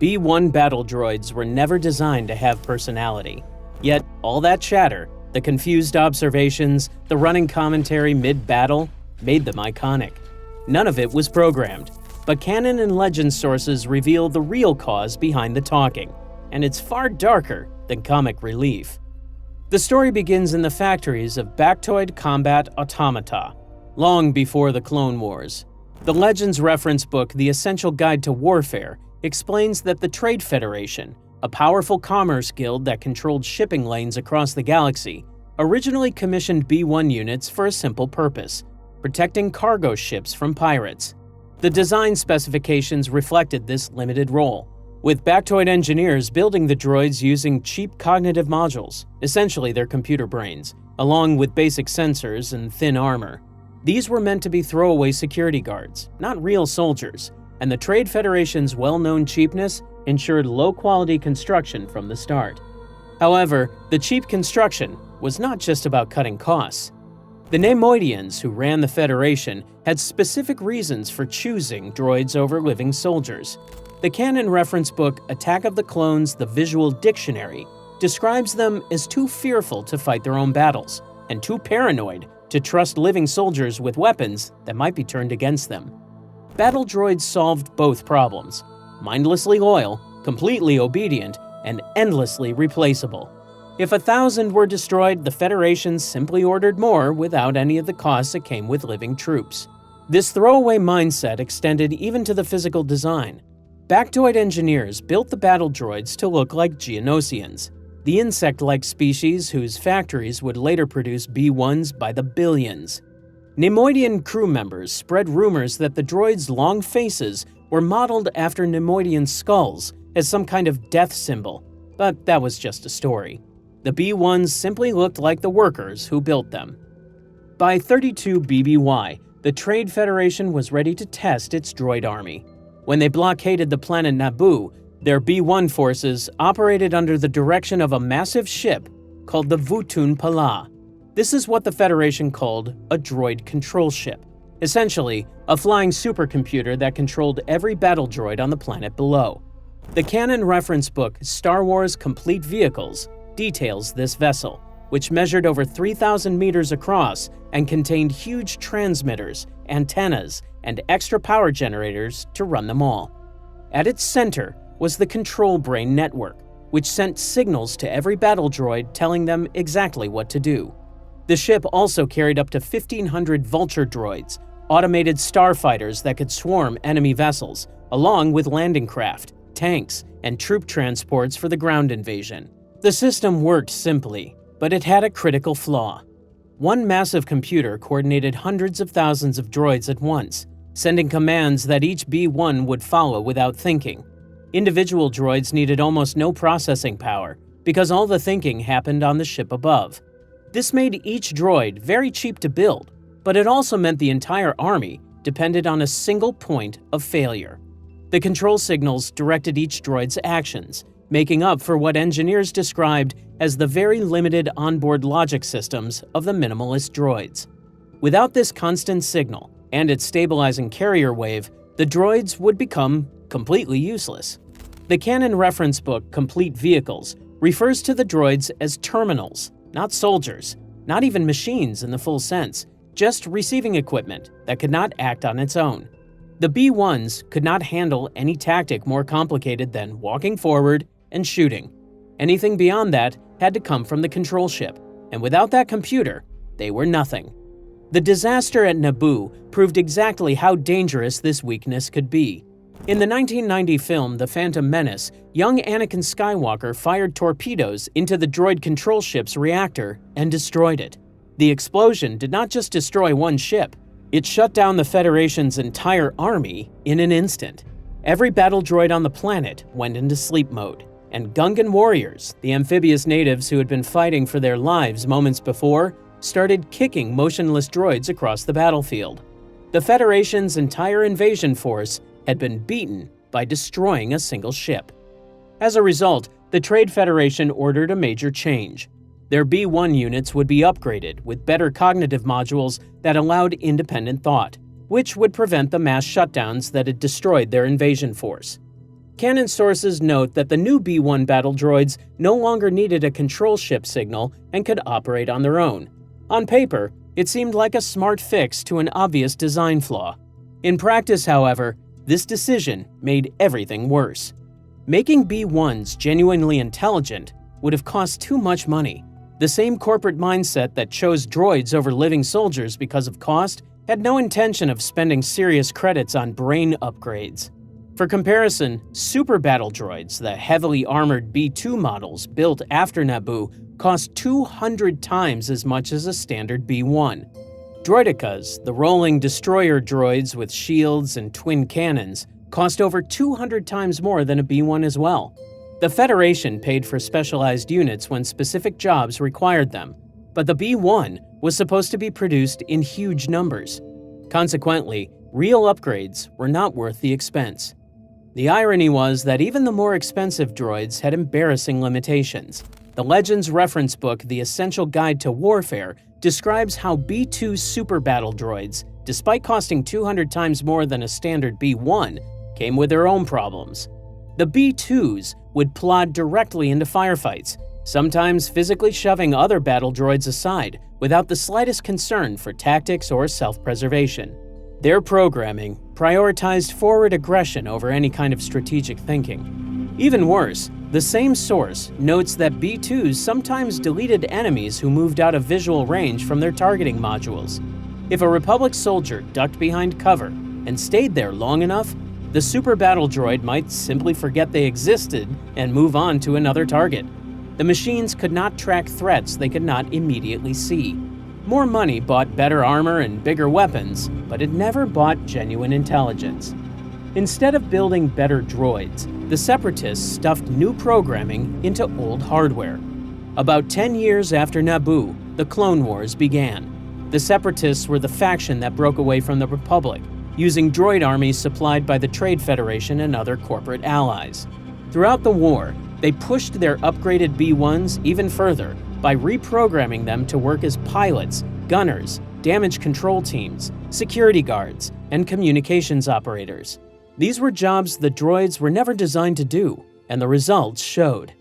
B1 battle droids were never designed to have personality. Yet, all that chatter, the confused observations, the running commentary mid-battle, made them iconic. None of it was programmed, but Canon and Legends sources reveal the real cause behind the talking, and it's far darker than comic relief. The story begins in the factories of Bactoid combat automata, long before the Clone Wars. The Legends reference book, The Essential Guide to Warfare, explains that the Trade Federation, a powerful commerce guild that controlled shipping lanes across the galaxy, originally commissioned B1 units for a simple purpose: protecting cargo ships from pirates. The design specifications reflected this limited role, with Bactoid engineers building the droids using cheap cognitive modules, essentially their computer brains, along with basic sensors and thin armor. These were meant to be throwaway security guards, not real soldiers, and the Trade Federation's well-known cheapness ensured low-quality construction from the start. However, the cheap construction was not just about cutting costs. The Neimoidians who ran the Federation had specific reasons for choosing droids over living soldiers. The canon reference book Attack of the Clones: The Visual Dictionary describes them as too fearful to fight their own battles and too paranoid to trust living soldiers with weapons that might be turned against them. Battle droids solved both problems: mindlessly loyal, completely obedient, and endlessly replaceable. If 1,000 were destroyed, the Federation simply ordered more without any of the costs that came with living troops. This throwaway mindset extended even to the physical design. Bactoid engineers built the battle droids to look like Geonosians, the insect-like species whose factories would later produce B1's by the billions. Neimoidian crew members spread rumors that the droids' long faces were modeled after Neimoidian skulls as some kind of death symbol, but that was just a story. The B1's simply looked like the workers who built them. By 32 BBY, the Trade Federation was ready to test its droid army. When they blockaded the planet Naboo, their B1 forces operated under the direction of a massive ship called the Vutun Pala. This is what the Federation called a droid control ship, essentially a flying supercomputer that controlled every battle droid on the planet below. The canon reference book Star Wars Complete Vehicles details this vessel, which measured over 3,000 meters across and contained huge transmitters, antennas, and extra power generators to run them all. At its center was the Control Brain Network, which sent signals to every battle droid telling them exactly what to do. The ship also carried up to 1,500 vulture droids, automated starfighters that could swarm enemy vessels, along with landing craft, tanks, and troop transports for the ground invasion. The system worked simply, but it had a critical flaw. One massive computer coordinated hundreds of thousands of droids at once, sending commands that each B1 would follow without thinking. Individual droids needed almost no processing power, because all the thinking happened on the ship above. This made each droid very cheap to build, but it also meant the entire army depended on a single point of failure. The control signals directed each droid's actions, making up for what engineers described as the very limited onboard logic systems of the minimalist droids. Without this constant signal and its stabilizing carrier wave, the droids would become completely useless. The canon reference book Complete Vehicles refers to the droids as terminals, not soldiers, not even machines in the full sense, just receiving equipment that could not act on its own. The B1's could not handle any tactic more complicated than walking forward and shooting. Anything beyond that had to come from the control ship, and without that computer, they were nothing. The disaster at Naboo proved exactly how dangerous this weakness could be. In the 1990 film The Phantom Menace, young Anakin Skywalker fired torpedoes into the droid control ship's reactor and destroyed it. The explosion did not just destroy one ship, it shut down the Federation's entire army in an instant. Every battle droid on the planet went into sleep mode, and Gungan warriors, the amphibious natives who had been fighting for their lives moments before, started kicking motionless droids across the battlefield. The Federation's entire invasion force had been beaten by destroying a single ship. As a result, the Trade Federation ordered a major change. Their B1 units would be upgraded with better cognitive modules that allowed independent thought, which would prevent the mass shutdowns that had destroyed their invasion force. Canon sources note that the new B1 battle droids no longer needed a control ship signal and could operate on their own. On paper, it seemed like a smart fix to an obvious design flaw. In practice, however, this decision made everything worse. Making B1s genuinely intelligent would have cost too much money. The same corporate mindset that chose droids over living soldiers because of cost had no intention of spending serious credits on brain upgrades. For comparison, super battle droids, the heavily armored B2 models built after Naboo, cost 200 times as much as a standard B1. Droidicas, the rolling destroyer droids with shields and twin cannons, cost over 200 times more than a B1 as well. The Federation paid for specialized units when specific jobs required them, but the B1 was supposed to be produced in huge numbers. Consequently, real upgrades were not worth the expense. The irony was that even the more expensive droids had embarrassing limitations. The Legends reference book, The Essential Guide to Warfare, describes how B2 super battle droids, despite costing 200 times more than a standard B1, came with their own problems. The B2s would plod directly into firefights, sometimes physically shoving other battle droids aside without the slightest concern for tactics or self-preservation. Their programming prioritized forward aggression over any kind of strategic thinking. Even worse, the same source notes that B2s sometimes deleted enemies who moved out of visual range from their targeting modules. If a Republic soldier ducked behind cover and stayed there long enough, the super battle droid might simply forget they existed and move on to another target. The machines could not track threats they could not immediately see. More money bought better armor and bigger weapons, but it never bought genuine intelligence. Instead of building better droids, the Separatists stuffed new programming into old hardware. About 10 years after Naboo, the Clone Wars began. The Separatists were the faction that broke away from the Republic, using droid armies supplied by the Trade Federation and other corporate allies. Throughout the war, they pushed their upgraded B1s even further by reprogramming them to work as pilots, gunners, damage control teams, security guards, and communications operators. These were jobs the droids were never designed to do, and the results showed.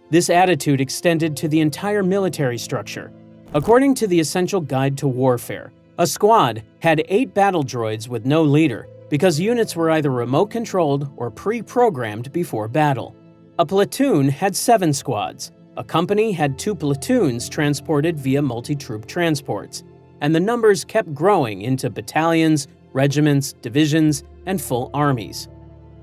This attitude extended to the entire military structure. According to the Essential Guide to Warfare, a squad had 8 battle droids with no leader because units were either remote-controlled or pre-programmed before battle. A platoon had 7 squads. A company had 2 platoons transported via multi-troop transports, and the numbers kept growing into battalions, regiments, divisions, and full armies.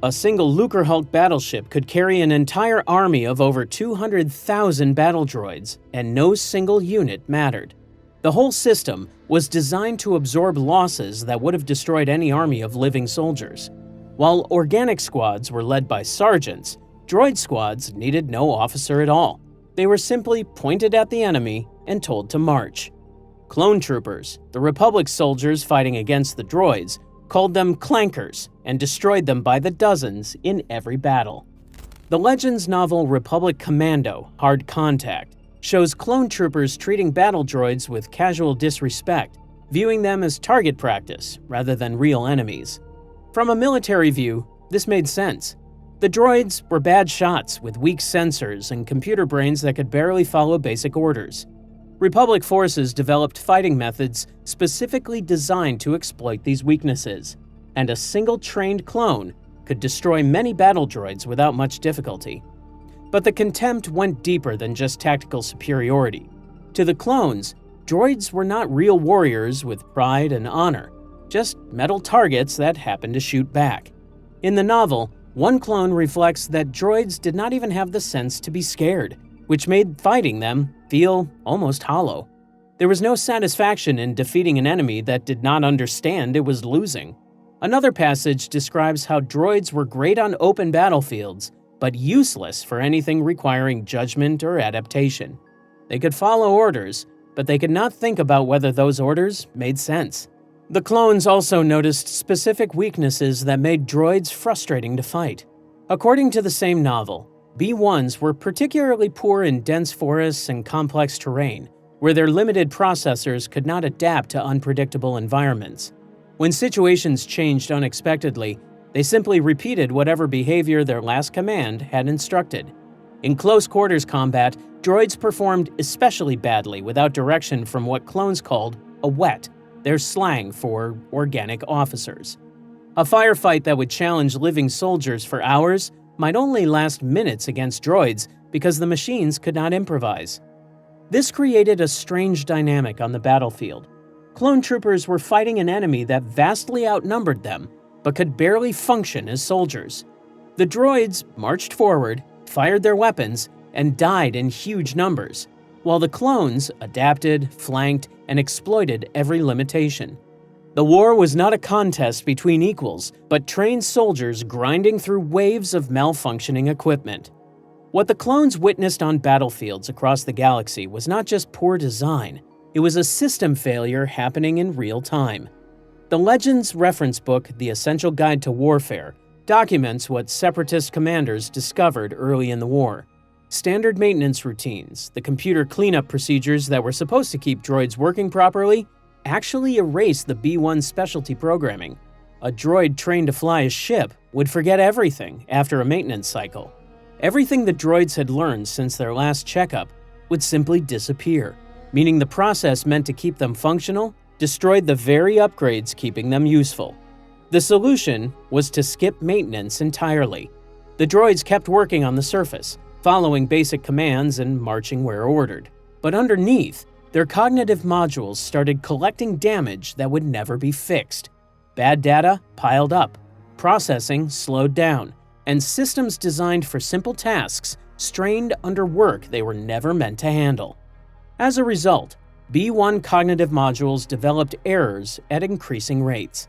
A single Lucrehulk battleship could carry an entire army of over 200,000 battle droids, and no single unit mattered. The whole system was designed to absorb losses that would have destroyed any army of living soldiers. While organic squads were led by sergeants, droid squads needed no officer at all. They were simply pointed at the enemy and told to march. Clone troopers, the Republic soldiers fighting against the droids, called them clankers and destroyed them by the dozens in every battle. The Legends novel Republic Commando: Hard Contact shows clone troopers treating battle droids with casual disrespect, viewing them as target practice rather than real enemies. From a military view, this made sense. The droids were bad shots with weak sensors and computer brains that could barely follow basic orders. Republic forces developed fighting methods specifically designed to exploit these weaknesses, and a single trained clone could destroy many battle droids without much difficulty. But the contempt went deeper than just tactical superiority. To the clones, droids were not real warriors with pride and honor, just metal targets that happened to shoot back. In the novel, one clone reflects that droids did not even have the sense to be scared, which made fighting them feel almost hollow. There was no satisfaction in defeating an enemy that did not understand it was losing. Another passage describes how droids were great on open battlefields, but useless for anything requiring judgment or adaptation. They could follow orders, but they could not think about whether those orders made sense. The clones also noticed specific weaknesses that made droids frustrating to fight. According to the same novel, B1s were particularly poor in dense forests and complex terrain, where their limited processors could not adapt to unpredictable environments. When situations changed unexpectedly, They simply repeated whatever behavior their last command had instructed. In close quarters combat, droids performed especially badly without direction from what clones called a wet, their slang for organic officers. A firefight that would challenge living soldiers for hours might only last minutes against droids because the machines could not improvise. This created a strange dynamic on the battlefield. Clone troopers were fighting an enemy that vastly outnumbered them, but could barely function as soldiers. The droids marched forward, fired their weapons, and died in huge numbers, while the clones adapted, flanked, and exploited every limitation. The war was not a contest between equals, but trained soldiers grinding through waves of malfunctioning equipment. What the clones witnessed on battlefields across the galaxy was not just poor design, it was a system failure happening in real time. The Legends reference book, The Essential Guide to Warfare, documents what Separatist commanders discovered early in the war. Standard maintenance routines, the computer cleanup procedures that were supposed to keep droids working properly, actually erased the B1's specialty programming. A droid trained to fly a ship would forget everything after a maintenance cycle. Everything the droids had learned since their last checkup would simply disappear, meaning the process meant to keep them functional destroyed the very upgrades keeping them useful. The solution was to skip maintenance entirely. The droids kept working on the surface, following basic commands and marching where ordered. But underneath, their cognitive modules started collecting damage that would never be fixed. Bad data piled up, processing slowed down, and systems designed for simple tasks strained under work they were never meant to handle. As a result, B1 cognitive modules developed errors at increasing rates.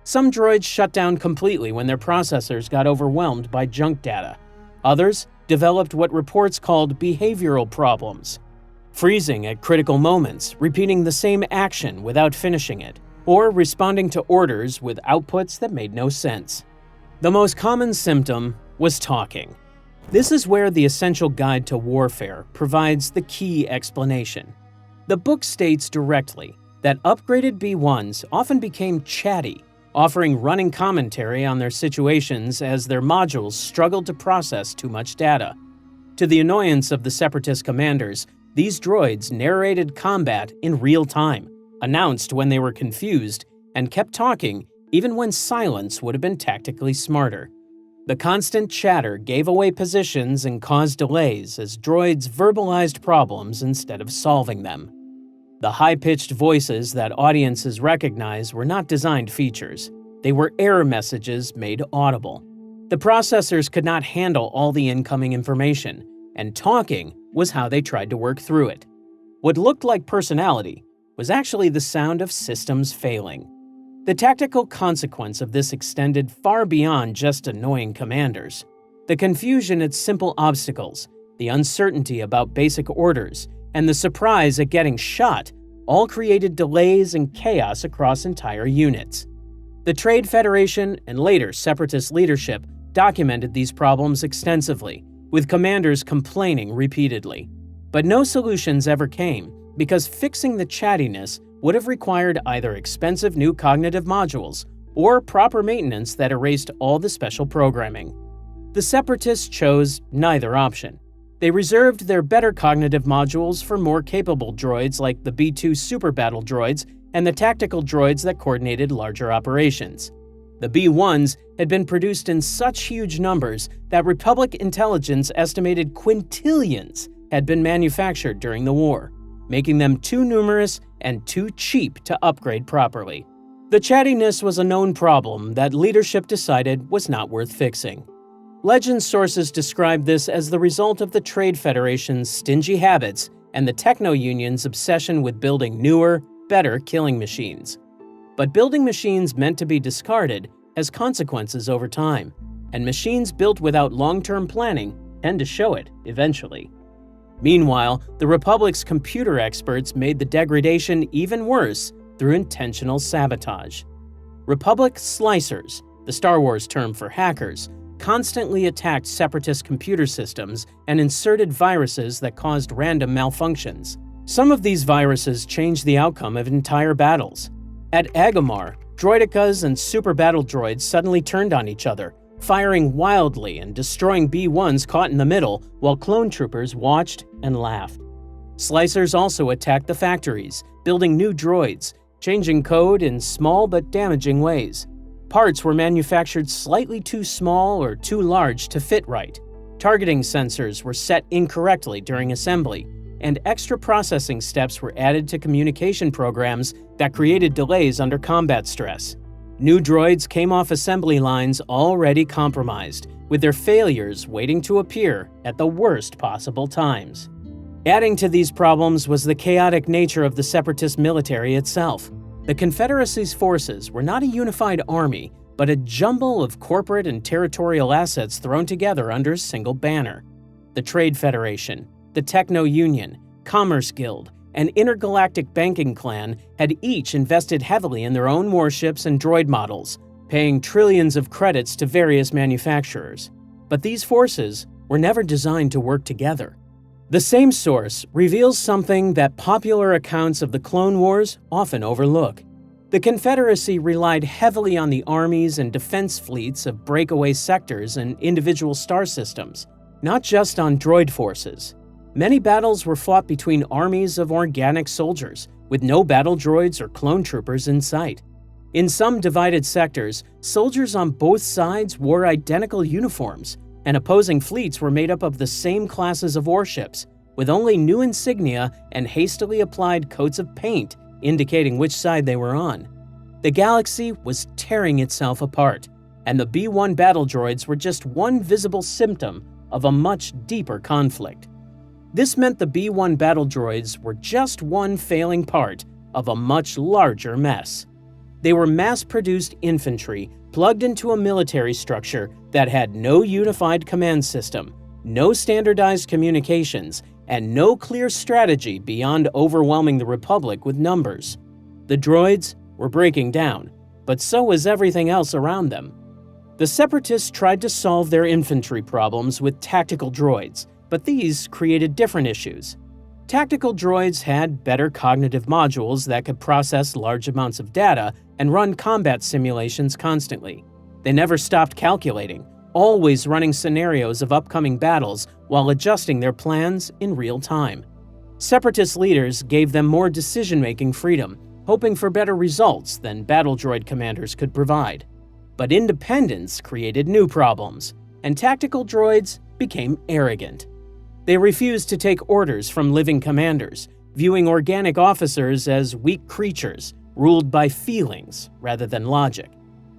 Some droids shut down completely when their processors got overwhelmed by junk data. Others developed what reports called behavioral problems, freezing at critical moments, repeating the same action without finishing it, or responding to orders with outputs that made no sense. The most common symptom was talking. This is where the Essential Guide to Warfare provides the key explanation. The book states directly that upgraded B1s often became chatty, offering running commentary on their situations as their modules struggled to process too much data. To the annoyance of the Separatist commanders, these droids narrated combat in real time, announced when they were confused, and kept talking even when silence would have been tactically smarter. The constant chatter gave away positions and caused delays as droids verbalized problems instead of solving them. The high-pitched voices that audiences recognize were not designed features. They were error messages made audible. The processors could not handle all the incoming information, and talking was how they tried to work through it. What looked like personality was actually the sound of systems failing. The tactical consequence of this extended far beyond just annoying commanders. The confusion at simple obstacles, the uncertainty about basic orders, and the surprise at getting shot all created delays and chaos across entire units. The Trade Federation and later Separatist leadership documented these problems extensively, with commanders complaining repeatedly. But no solutions ever came because fixing the chattiness would have required either expensive new cognitive modules or proper maintenance that erased all the special programming. The Separatists chose neither option. They reserved their better cognitive modules for more capable droids like the B2 super battle droids and the tactical droids that coordinated larger operations. The B1s had been produced in such huge numbers that Republic intelligence estimated quintillions had been manufactured during the war, making them too numerous and too cheap to upgrade properly. The chattiness was a known problem that leadership decided was not worth fixing. Legends sources describe this as the result of the Trade Federation's stingy habits and the Techno-Union's obsession with building newer, better killing machines. But building machines meant to be discarded has consequences over time, and machines built without long-term planning tend to show it eventually. Meanwhile, the Republic's computer experts made the degradation even worse through intentional sabotage. Republic slicers, the Star Wars term for hackers, constantly attacked Separatist computer systems and inserted viruses that caused random malfunctions. Some of these viruses changed the outcome of entire battles. At Agomar, Droidicas and super battle droids suddenly turned on each other, firing wildly and destroying B1's caught in the middle while clone troopers watched and laughed. Slicers also attacked the factories, building new droids, changing code in small but damaging ways. Parts were manufactured slightly too small or too large to fit right. Targeting sensors were set incorrectly during assembly, and extra processing steps were added to communication programs that created delays under combat stress. New droids came off assembly lines already compromised, with their failures waiting to appear at the worst possible times. Adding to these problems was the chaotic nature of the Separatist military itself. The Confederacy's forces were not a unified army, but a jumble of corporate and territorial assets thrown together under a single banner. The Trade Federation, the Techno Union, Commerce Guild, and Intergalactic Banking Clan had each invested heavily in their own warships and droid models, paying trillions of credits to various manufacturers. But these forces were never designed to work together. The same source reveals something that popular accounts of the Clone Wars often overlook. The Confederacy relied heavily on the armies and defense fleets of breakaway sectors and individual star systems, not just on droid forces. Many battles were fought between armies of organic soldiers, with no battle droids or clone troopers in sight. In some divided sectors, soldiers on both sides wore identical uniforms, and opposing fleets were made up of the same classes of warships, with only new insignia and hastily applied coats of paint indicating which side they were on. The galaxy was tearing itself apart, and the B1 battle droids were just one visible symptom of a much deeper conflict. This meant the B1 battle droids were just one failing part of a much larger mess. They were mass-produced infantry plugged into a military structure that had no unified command system, no standardized communications, and no clear strategy beyond overwhelming the Republic with numbers. The droids were breaking down, but so was everything else around them. The Separatists tried to solve their infantry problems with tactical droids, but these created different issues. Tactical droids had better cognitive modules that could process large amounts of data and run combat simulations constantly. They never stopped calculating, always running scenarios of upcoming battles while adjusting their plans in real time. Separatist leaders gave them more decision-making freedom, hoping for better results than battle droid commanders could provide. But independence created new problems, and tactical droids became arrogant. They refused to take orders from living commanders, viewing organic officers as weak creatures ruled by feelings rather than logic.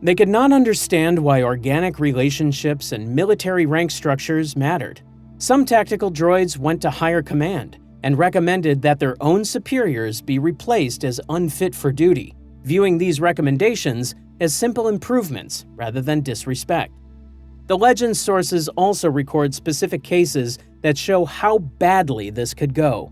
They could not understand why organic relationships and military rank structures mattered. Some tactical droids went to higher command and recommended that their own superiors be replaced as unfit for duty, viewing these recommendations as simple improvements rather than disrespect. The Legends sources also record specific cases that show how badly this could go.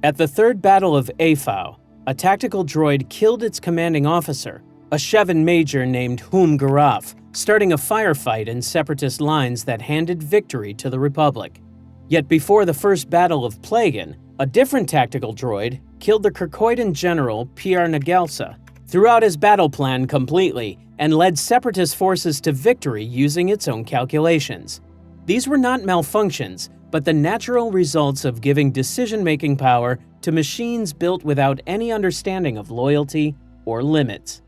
At the Third Battle of Afau, a tactical droid killed its commanding officer, a Shevan major named Hum Garaf, starting a firefight in Separatist lines that handed victory to the Republic. Yet before the First Battle of Plagan, a different tactical droid killed the Kirkoidan general Pierre Nagelsa, threw out his battle plan completely, and led Separatist forces to victory using its own calculations. These were not malfunctions, but the natural results of giving decision-making power to machines built without any understanding of loyalty or limits.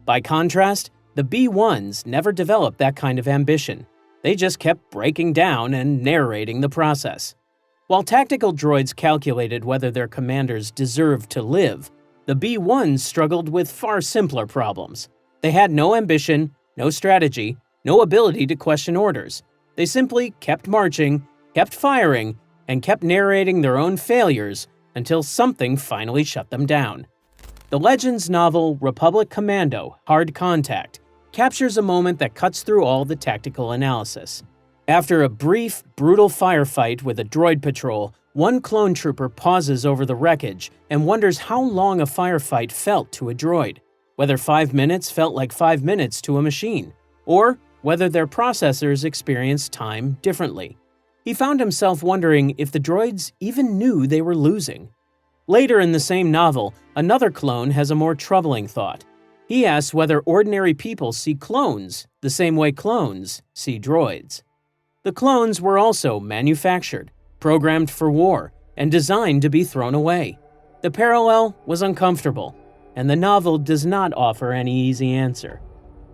By contrast, the B1's never developed that kind of ambition. They just kept breaking down and narrating the process. While tactical droids calculated whether their commanders deserved to live, the B1's struggled with far simpler problems. They had no ambition, no strategy, no ability to question orders. They simply kept marching, kept firing, and kept narrating their own failures until something finally shut them down. The Legends novel Republic Commando: Hard Contact captures a moment that cuts through all the tactical analysis. After a brief, brutal firefight with a droid patrol, one clone trooper pauses over the wreckage and wonders how long a firefight felt to a droid, whether 5 minutes felt like 5 minutes to a machine, or whether their processors experienced time differently. He found himself wondering if the droids even knew they were losing. Later in the same novel, another clone has a more troubling thought. He asks whether ordinary people see clones the same way clones see droids. The clones were also manufactured, programmed for war, and designed to be thrown away. The parallel was uncomfortable, and the novel does not offer any easy answer.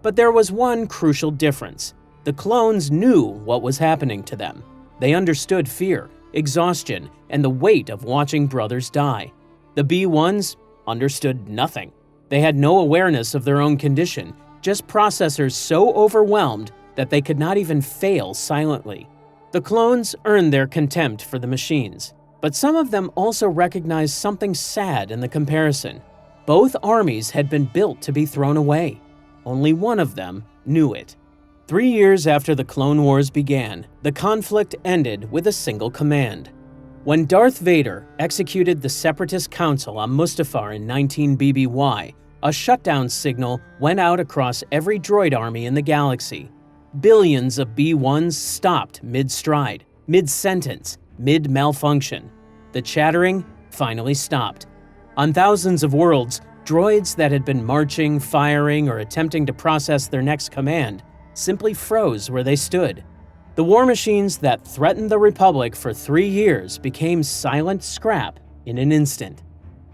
But there was one crucial difference. The clones knew what was happening to them. They understood fear, exhaustion, and the weight of watching brothers die. The B1's understood nothing. They had no awareness of their own condition, just processors so overwhelmed that they could not even fail silently. The clones earned their contempt for the machines, but some of them also recognized something sad in the comparison. Both armies had been built to be thrown away. Only one of them knew it. 3 years after the Clone Wars began, the conflict ended with a single command. When Darth Vader executed the Separatist Council on Mustafar in 19 BBY, a shutdown signal went out across every droid army in the galaxy. Billions of B1's stopped mid-stride, mid-sentence, mid-malfunction. The chattering finally stopped. On thousands of worlds, droids that had been marching, firing, or attempting to process their next command simply froze where they stood. The war machines that threatened the Republic for 3 years became silent scrap in an instant.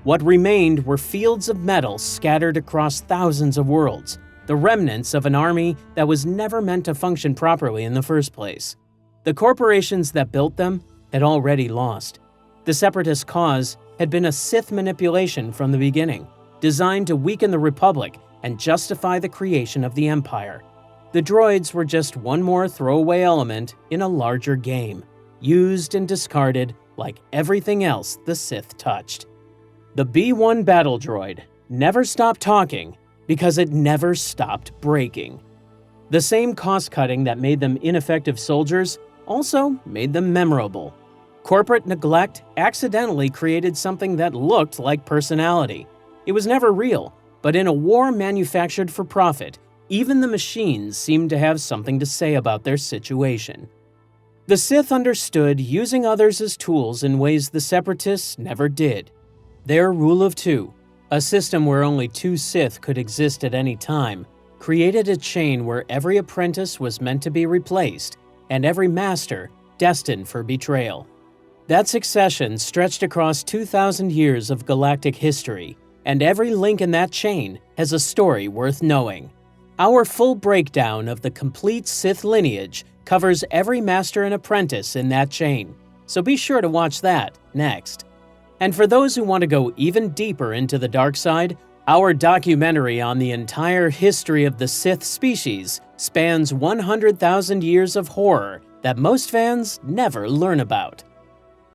What remained were fields of metal scattered across thousands of worlds, the remnants of an army that was never meant to function properly in the first place. The corporations that built them had already lost. The Separatist cause had been a Sith manipulation from the beginning, designed to weaken the Republic and justify the creation of the Empire. The droids were just one more throwaway element in a larger game, used and discarded like everything else the Sith touched. The B1 battle droid never stopped talking because it never stopped breaking. The same cost-cutting that made them ineffective soldiers also made them memorable. Corporate neglect accidentally created something that looked like personality. It was never real, but in a war manufactured for profit, even the machines seemed to have something to say about their situation. The Sith understood using others as tools in ways the Separatists never did. Their rule of two, a system where only 2 Sith could exist at any time, created a chain where every apprentice was meant to be replaced and every master destined for betrayal. That succession stretched across 2,000 years of galactic history, and every link in that chain has a story worth knowing. Our full breakdown of the complete Sith lineage covers every master and apprentice in that chain, so be sure to watch that next. And for those who want to go even deeper into the dark side, our documentary on the entire history of the Sith species spans 100,000 years of horror that most fans never learn about.